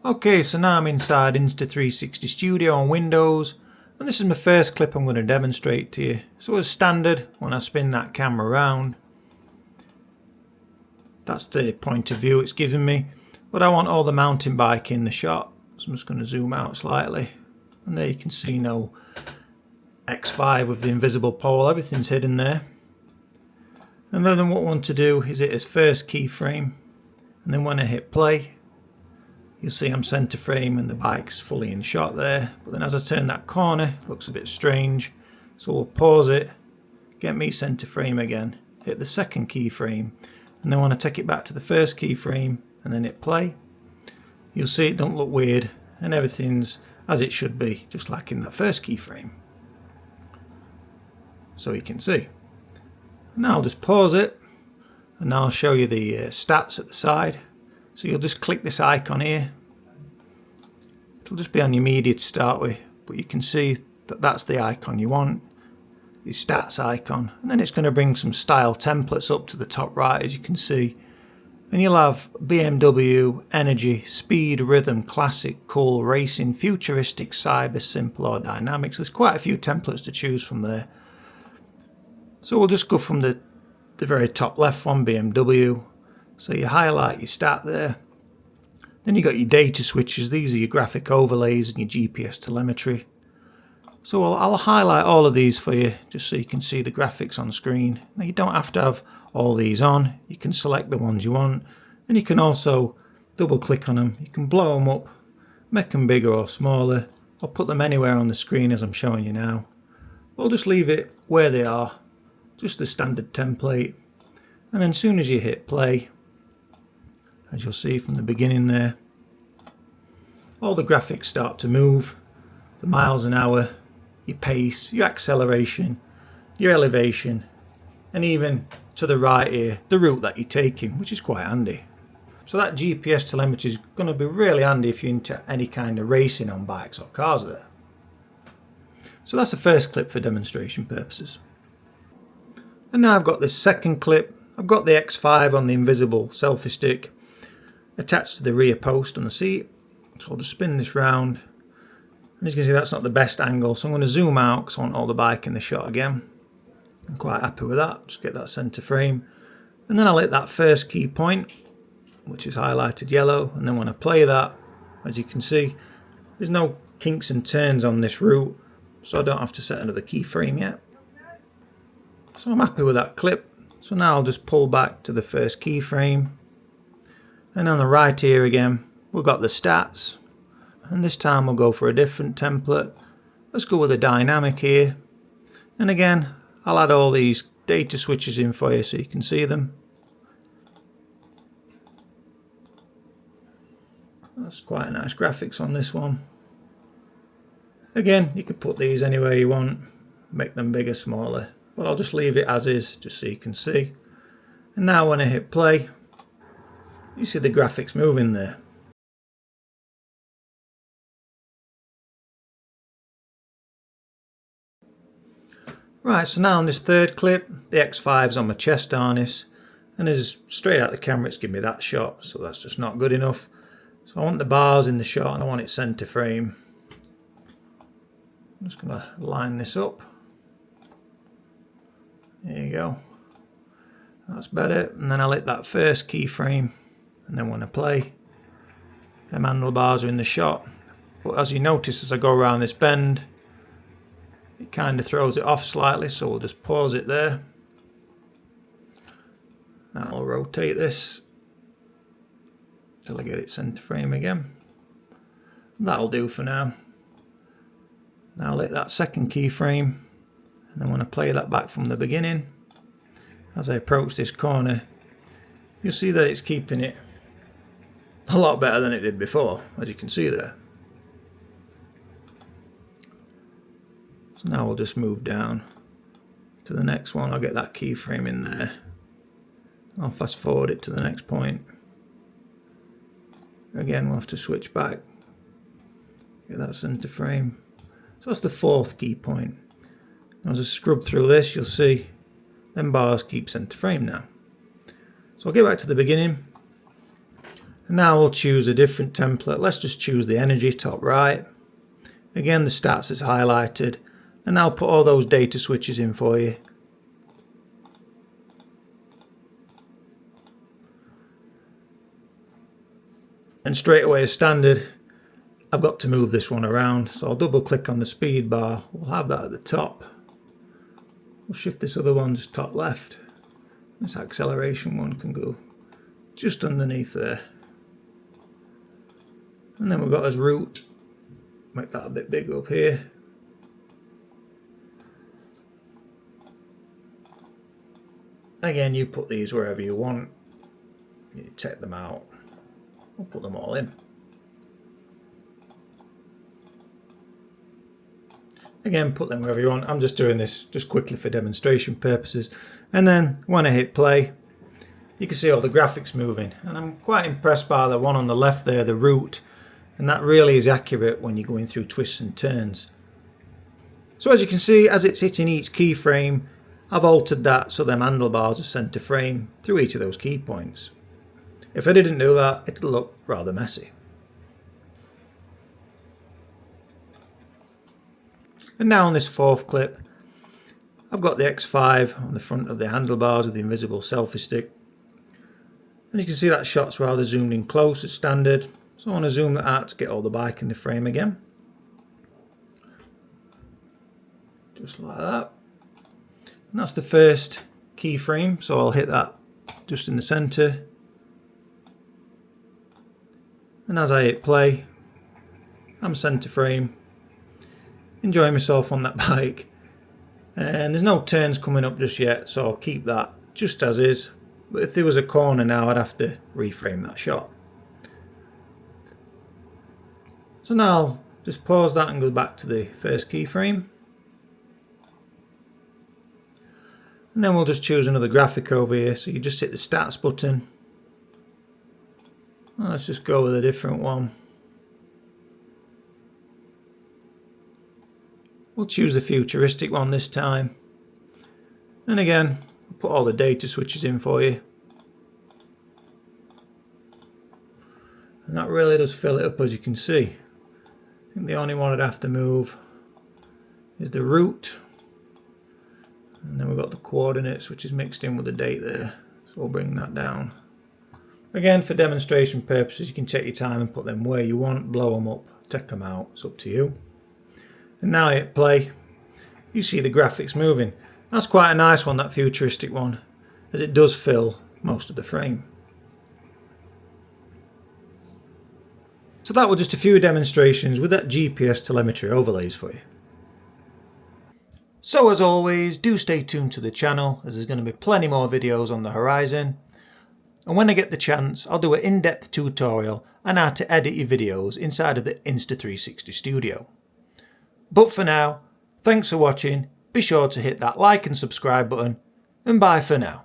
Okay, so now I'm inside Insta360 Studio on Windows, and this is my first clip I'm going to demonstrate to you. So as standard, when I spin that camera around, that's the point of view it's giving me, but I want all the mountain bike in the shot, so I'm just going to zoom out slightly, and there you can see no X5 with the invisible pole, everything's hidden there. And then what I want to do is hit as first keyframe, and then when I hit play, you'll see I'm center frame and the bike's fully in shot there. But then as I turn that corner, it looks a bit strange. So we'll pause it, get me center frame again, hit the second keyframe, and then when I take it back to the first keyframe and then hit play, you'll see it don't look weird and everything's as it should be, just like in the first keyframe. So you can see. Now I'll just pause it, and now I'll show you the stats at the side. So you'll just click this icon here. It'll just be on your media to start with, but you can see that that's the icon you want, the stats icon, and then it's going to bring some style templates up to the top right, as you can see. And you'll have BMW, Energy, Speed, Rhythm, Classic, Cool, Racing, Futuristic, Cyber, Simple or Dynamics. There's quite a few templates to choose from there. So we'll just go from the very top left one, BMW. So you highlight your stat there. Then you got your data switches. These are your graphic overlays and your GPS telemetry. So I'll highlight all of these for you just so you can see the graphics on screen. Now you don't have to have all these on. You can select the ones you want, and you can also double click on them. You can blow them up, make them bigger or smaller, or put them anywhere on the screen as I'm showing you now. We'll just leave it where they are, just the standard template. And then as soon as you hit play, as you'll see from the beginning there, all the graphics start to move. The miles an hour, your pace, your acceleration, your elevation, and even to the right here, the route that you're taking, which is quite handy. So that GPS telemetry is going to be really handy if you're into any kind of racing on bikes or cars there. So that's the first clip for demonstration purposes. And now I've got this second clip. I've got the X5 on the invisible selfie stick attached to the rear post on the seat. So I'll just spin this round, and as you can see that's not the best angle, so I'm going to zoom out because I want all the bike in the shot again. I'm quite happy with that. Just get that center frame, and then I'll hit that first key point, which is highlighted yellow, and then when I play that, as you can see, there's no kinks and turns on this route, so I don't have to set another keyframe yet. So I'm happy with that clip. So now I'll just pull back to the first keyframe, and on the right here again we've got the stats, and this time we'll go for a different template. Let's go with a dynamic here, and again I'll add all these data switches in for you so you can see them. That's quite a nice graphics on this one. Again, you can put these anywhere you want, make them bigger, smaller, but I'll just leave it as is just so you can see. And now when I hit play, you see the graphics moving there. Right, so now on this third clip, the X5's on my chest harness, and as straight out the camera it's giving me that shot, so that's just not good enough. So I want the bars in the shot and I want it center frame. I'm just going to line this up. There you go. That's better. And then I'll hit that first keyframe, and then when I play, them handlebars are in the shot. But as you notice, as I go around this bend, it kind of throws it off slightly, so we'll just pause it there. Now I'll rotate this till I get it center frame again. That'll do for now. Now I'll hit that second keyframe, and then when I play that back from the beginning, as I approach this corner, you'll see that it's keeping it a lot better than it did before, as you can see there. So now we'll just move down to the next one. I'll get that keyframe in there. I'll fast forward it to the next point. Again, we'll have to switch back, get that center frame. So that's the fourth key point. As I scrub through this, you'll see them bars keep center frame now. So I'll get back to the beginning, Now we'll choose a different template. Let's just choose the energy, top right. Again, the stats is highlighted, and I'll put all those data switches in for you. And straight away, as standard, I've got to move this one around, so I'll double click on the speed bar. We'll have that at the top. We'll shift this other one to top left. This acceleration one can go just underneath there. And then we've got this route. Make that a bit bigger up here. Again, you put these wherever you want. You take them out. We'll put them all in. Again, put them wherever you want. I'm just doing this just quickly for demonstration purposes. And then when I hit play, you can see all the graphics moving. And I'm quite impressed by the one on the left there, the route. And that really is accurate when you're going through twists and turns. So as you can see, as it's hitting each keyframe, I've altered that so them handlebars are centre frame through each of those key points. If I didn't do that, it'll look rather messy. And now on this fourth clip, I've got the X5 on the front of the handlebars with the invisible selfie stick. And you can see that shot's rather zoomed in close as standard. So I want to zoom that out to get all the bike in the frame again. Just like that. And that's the first keyframe, so I'll hit that just in the centre. And as I hit play, I'm centre frame, enjoying myself on that bike. And there's no turns coming up just yet, so I'll keep that just as is. But if there was a corner now, I'd have to reframe that shot. So now I'll just pause that and go back to the first keyframe. And then we'll just choose another graphic over here. So you just hit the stats button. Let's just go with a different one. We'll choose the futuristic one this time. And again, I'll put all the data switches in for you. And that really does fill it up, as you can see. I think the only one I'd have to move is the route. And then we've got the coordinates, which is mixed in with the date there. So we'll bring that down. Again, for demonstration purposes, you can take your time and put them where you want, blow them up, take them out, it's up to you. And now I hit play, you see the graphics moving. That's quite a nice one, that futuristic one, as it does fill most of the frame. So that was just a few demonstrations with that GPS telemetry overlays for you. So as always, do stay tuned to the channel, as there's going to be plenty more videos on the horizon. And when I get the chance, I'll do an in-depth tutorial on how to edit your videos inside of the Insta360 Studio. But for now, thanks for watching, be sure to hit that like and subscribe button, and bye for now.